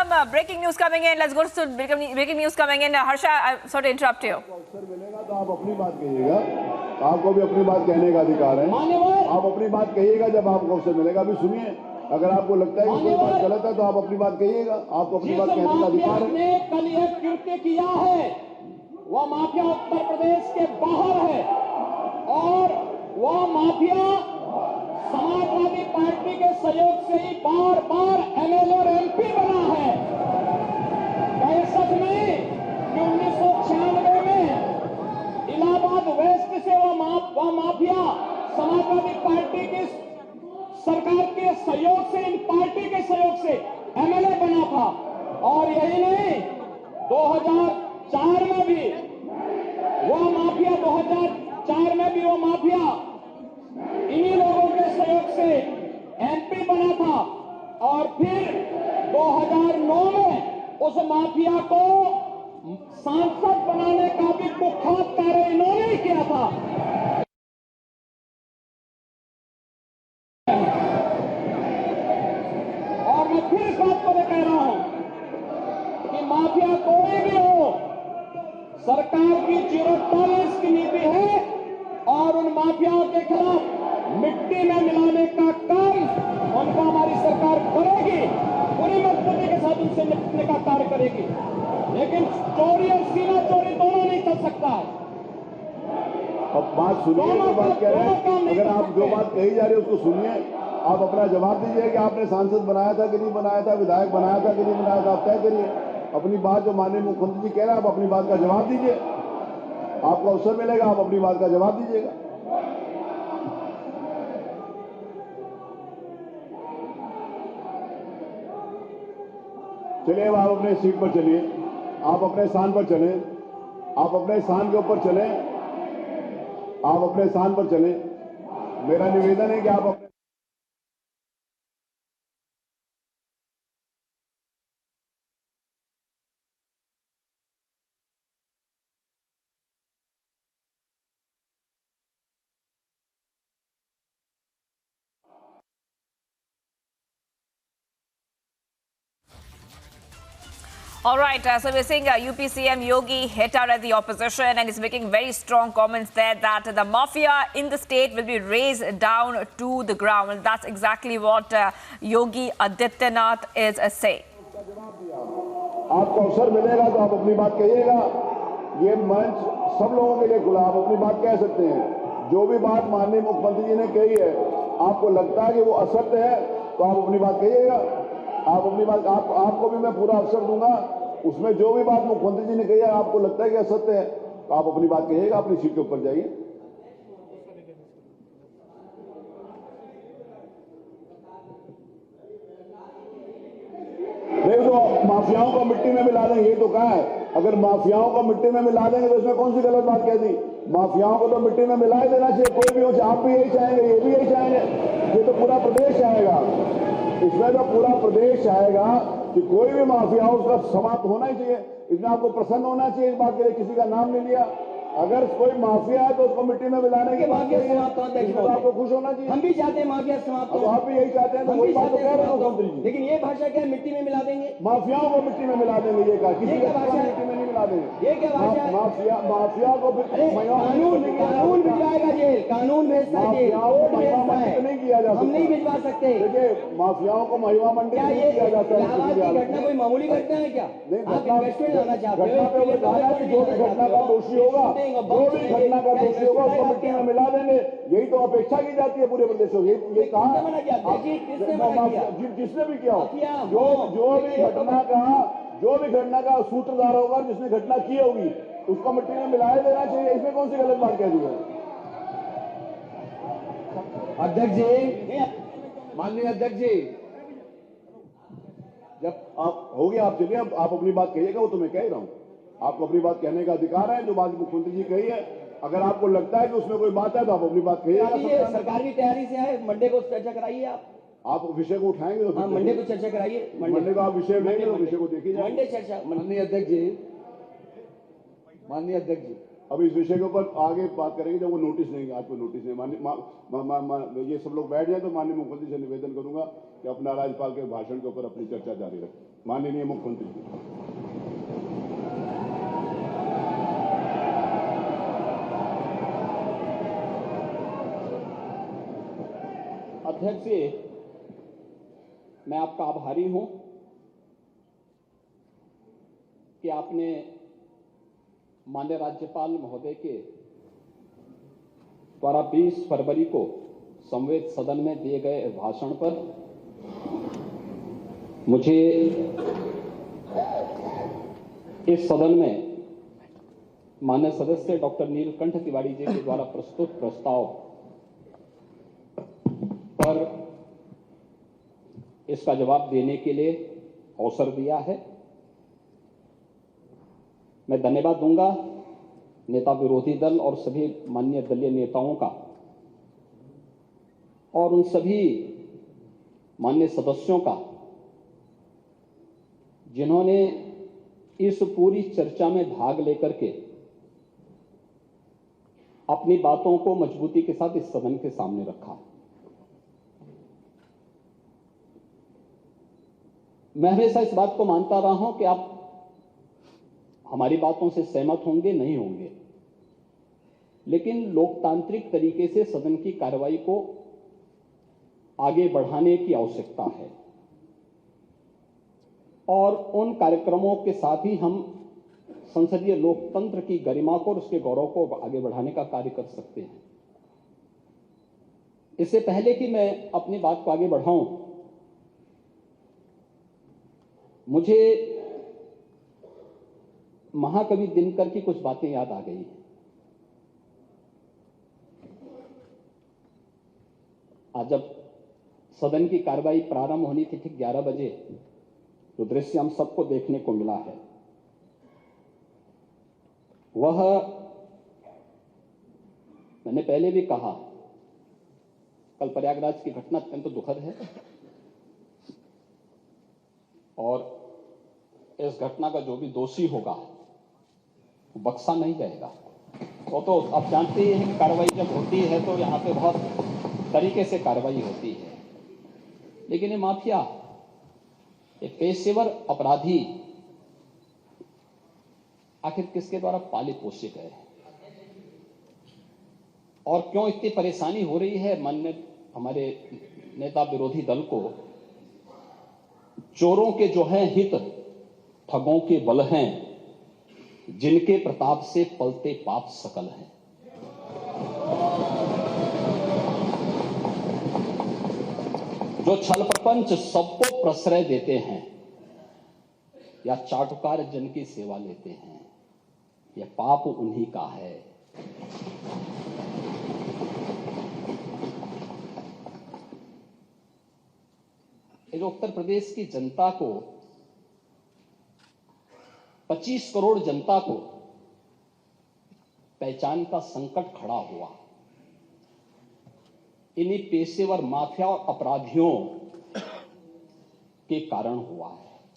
some breaking news coming in. Let's go to breaking news coming in. Harsha, I'm sorry to interrupt you. अवसर मिलेगा तो आप अपनी बात कहिएगा, आपको भी अपनी बात कहने का अधिकार है। आप अपनी बात कहिएगा जब आपको अवसर मिलेगा। अभी सुनिए, अगर आपको लगता है कि कोई बात गलत है तो आप अपनी बात कहिएगा, आपको अपनी बात कहने का अधिकार है। ने कल एक कृत्य किया है, वह माफिया उत्तर प्रदेश के बाहर है और वह माफिया समाजवादी पार्टी के सहयोग से ही बार बार एमएलए और एमपी बना है। क्या सच नहीं कि 1996 में इलाहाबाद वेस्ट से वह माफिया समाजवादी पार्टी की सरकार के सहयोग से, इन पार्टी के सहयोग से एमएलए बना था। और यही नहीं, 2004 में भी वह माफिया 2004 में भी वो माफिया इन्हीं लोगों के सहयोग से एमपी बना था। और फिर 2009 में उस माफिया को सांसद बनाने का भी कुख्यात कार्य इन्होंने ही किया था। और मैं फिर इस बात को कह रहा हूं कि माफिया कोई भी हो, सरकार की 0 की नीति है और उन माफियाओं के खिलाफ मिट्टी में मिलाने का काम उनको हमारी सरकार करेगी, पूरी मजबूती के साथ उनसे निपटने का कार्य करेगी। लेकिन चोरी और सीना चोरी दोनों नहीं कर सकता है। अब बात सुनिए, जो बात कह रहे हैं, अगर आप जो बात कही जा रही है उसको सुनिए, आप अपना जवाब दीजिए कि आपने सांसद बनाया था कि नहीं बनाया था, विधायक बनाया था कि नहीं बनाया था, आप तय करिए अपनी बात। जो माननीय मुख्यमंत्री जी कह रहे हैं, आप अपनी बात का जवाब दीजिए, आपको अवसर मिलेगा, आप अपनी बात का जवाब दीजिएगा। चलिए, अब आप अपने सीट पर चलिए, आप अपने स्थान पर चलें, आप अपने स्थान के ऊपर चलें, आप अपने स्थान पर चलें। मेरा निवेदन है कि आप अपने All right, so we're seeing UP CM Yogi hit out at the opposition, and he's making very strong comments there that the mafia in the state will be razed down to the ground. And that's exactly what Yogi Adityanath is saying. आपको अवसर मिलेगा तो आप अपनी बात कहिएगा। ये मंच सब लोगों के लिए खुला, आप अपनी बात कह सकते हैं। जो भी बात माननीय मुख्यमंत्री जी ने कही है, आपको लगता है कि वो असत्य है तो आप अपनी बात कहिएगा। आप अपनी बात, आपको भी मैं पूरा अवसर दूंगा। उसमें जो भी बात मुख्यमंत्री जी ने कही है आपको लगता है कि असत्य है तो आप अपनी बात कहिएगा, अपनी सीट के ऊपर जाइए। नहीं तो माफियाओं को मिट्टी में मिला देंगे, ये तो कहा है। अगर माफियाओं को मिट्टी में मिला देंगे तो इसमें कौन सी गलत बात कह दी? माफियाओं को तो मिट्टी में मिला ही देना चाहिए, कोई भी हो। आप भी यही चाहेंगे, ये भी यही चाहेंगे, ये तो पूरा प्रदेश आएगा। इसमें तो पूरा प्रदेश आएगा कि कोई भी माफिया हो उसका समाप्त होना ही चाहिए। इसमें आपको प्रसन्न होना चाहिए इस बात के लिए, किसी का नाम नहीं लिया। अगर कोई माफिया है तो उसको मिट्टी में मिलाने के बाद आपको खुश होना चाहिए। हम भी चाहते हैं माफिया समाप्त हो। आप भी यही चाहते हैं, तो वही बात कह रहे हैं मुख्यमंत्री जी। लेकिन ये भाषा क्या मिट्टी में मिला देंगे? माफियाओं को मिट्टी में मिला देंगे, ये कहा। किसी का भाषा मिट्टी में नहीं मिला देंगे। ये क्या भाषा है? माफिया को कानून भिजवाएगा जेल, कानून भेजता है जेल, नहीं किया जा सकता। हम नहीं भिजवा सकते। देखिए, माफियाओं को महिमा मंडी नहीं किया जाता है। इलाहाबाद की घटना कोई मामूली घटना है क्या? आप इन्वेस्टमेंट लाना चाहते हो? घटना पे बताया कि जो भी घटना का दोषी होगा, जो भी घटना का दोषी होगा उसको मिट्टी में मिला देंगे। यही तो अपेक्षा की जाती है पूरे प्रदेश में। ये कहा जिसने भी किया हो, जो भी घटना का सूत्रधार होगा, जिसने घटना की होगी, उसको मिट्टी में मिलाया देना चाहिए। इसमें कौन सी गलत बात कह दी है? अध्यक्ष जी, माननीय अध्यक्ष जी, जब आप हो गया, आप चलिए, अब आप अपनी बात कहिएगा। वो तो मैं कह रहा हूं, आपको अपनी बात कहने का अधिकार है। जो बात मुख्यमंत्री जी कही है, अगर आपको लगता है कि उसमें कोई बात है तो आप अपनी बात कहिएगा। सरकार की तैयारी से आए, मंडे को चर्चा कराइए। आप विषय को उठाएंगे तो मंडे को चर्चा कराइए। मंडे को आप विषय लेंगे तो विषय को देखिए, मंडे चर्चा। माननीय अध्यक्ष जी, माननीय अध्यक्ष जी, अब इस विषय के ऊपर आगे बात करेंगे जब वो नोटिस देंगे। आज को नोटिस नहीं, ये सब लोग बैठ जाए तो माननीय मुख्यमंत्री से निवेदन करूंगा कि अपना राज्यपाल के भाषण के ऊपर अपनी चर्चा जारी रखें। माननीय मुख्यमंत्री जी। अध्यक्ष जी, मैं आपका आभारी हूं कि आपने माननीय राज्यपाल महोदय के द्वारा 20 फरवरी को संवेद सदन में दिए गए भाषण पर मुझे इस सदन में माननीय सदस्य डॉक्टर नीलकंठ तिवारी जी के द्वारा प्रस्तुत प्रस्ताव पर इसका जवाब देने के लिए अवसर दिया है। मैं धन्यवाद दूंगा नेता विरोधी दल और सभी माननीय दलीय नेताओं का और उन सभी माननीय सदस्यों का जिन्होंने इस पूरी चर्चा में भाग लेकर के अपनी बातों को मजबूती के साथ इस सदन के सामने रखा। मैं हमेशा इस बात को मानता रहा हूं कि आप हमारी बातों से सहमत होंगे, नहीं होंगे, लेकिन लोकतांत्रिक तरीके से सदन की कार्रवाई को आगे बढ़ाने की आवश्यकता है और उन कार्यक्रमों के साथ ही हम संसदीय लोकतंत्र की गरिमा को और उसके गौरव को आगे बढ़ाने का कार्य कर सकते हैं। इससे पहले कि मैं अपनी बात को आगे बढ़ाऊं, मुझे महाकवि दिनकर की कुछ बातें याद आ गई। आज जब सदन की कार्रवाई प्रारंभ होनी थी ठीक 11 बजे, जो दृश्य हम सबको देखने को मिला है वह, मैंने पहले भी कहा, कल प्रयागराज की घटना अत्यंत दुखद है और इस घटना का जो भी दोषी होगा वो बख्शा नहीं जाएगा। वो तो आप जानते हैं कि कार्रवाई जब होती है तो यहां पे बहुत तरीके से कार्रवाई होती है, लेकिन ये माफिया, ये पेशेवर अपराधी आखिर किसके द्वारा पाले पोसे गए और क्यों इतनी परेशानी हो रही है माननीय हमारे नेता विरोधी दल को? चोरों के जो हैं हित, ठगों के बल हैं, जिनके प्रताप से पलते पाप सकल हैं। जो छल प्रपंच सबको प्रश्रय देते हैं या चाटुकार जन की सेवा लेते हैं, यह पाप उन्हीं का है। ये जो उत्तर प्रदेश की जनता को, 25 करोड़ जनता को पहचान का संकट खड़ा हुआ, इन्हीं पेशेवर माफिया और अपराधियों के कारण हुआ है।